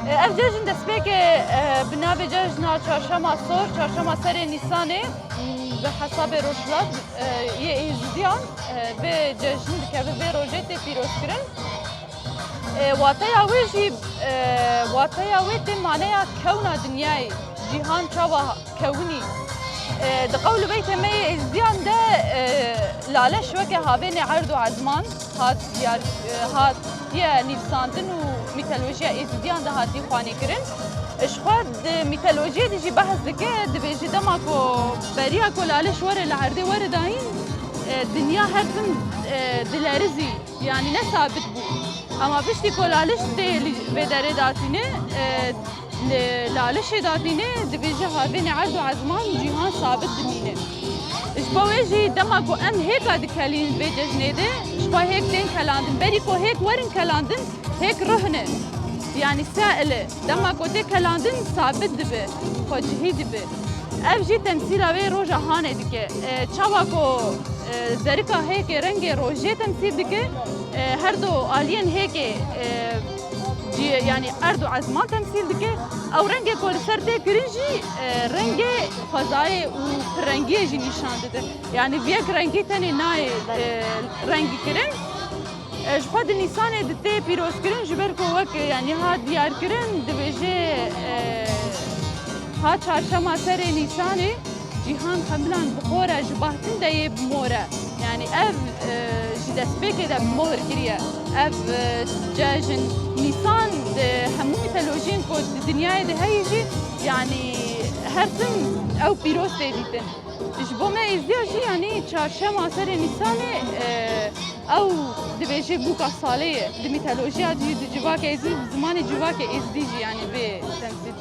اف جشن دەستپێک بناوێ جەژنا چارشەما سۆر چارشەما سەرê Nîsanê bi hesabê rojhilat yê êzidiyan vê cejn dikeve vê rojê tê pîrozkirin. Wateya wê jî wateya wê tê maneya kewna dinyayê cîhan çawa kewinî. Di qewli bey temeyê êzidiyan de laleş weke havênê erd û ezman hatiye nîvsandin û mîtolojiya êzidiyan de hatiye xwanêkirin. Ji xwe di mîtolojiyê de jî behez dike dibêje dema ku beriya ku laleş were li erdê were dayîn dinya her tim dilerizî yanî ne sabit bû. Ama piştî ku laleş tê vê derê datîne لالشê datîne dibêje havênê erd û ezman cîhan sabit dimîne. Ji bo wê jî dema ku em hêka dikelîn vê cejnê de ji xwe hêk tên kelandin berî ku hêk werin kelandin hêk rihne yanî saile dema ku tê kelandin sabit dibe xwecihî dibe. Ev jî temsîla wê roja hanê dike. Çawa ku zerika hêkê rengê rojê temsîl dike her du aliyên hêkê yani erd û ezman temsîl dike ew rengê ku li ser tê kirin jî rengê xwezayê û pirrengiyê jî nîşan dide. Yani vêyek rengî tenê nayê rengî kirin. Ji xwe di Nîsanê di tê pîrozkirin ji ber ku wek yani ha diyarkirin dibêje ha çarşema serê Nîsanê cîhan hemlan bi xwe re ji bahtin de yê bimore. Yani ev ji destpêkê de bimor kiriye. Ev cejn Nîsan hemû mîtolojiyên ku di dinyayê de heye jî yani her tim ew pîroz tê dîtin. Ji bo me êzdiya jî yani çarşema serê Nîsanê ew dibêje bûka salê ye. Di mîtolojiya jî di civakê êzî zimanê civakê êzdî jî yani vê temsîl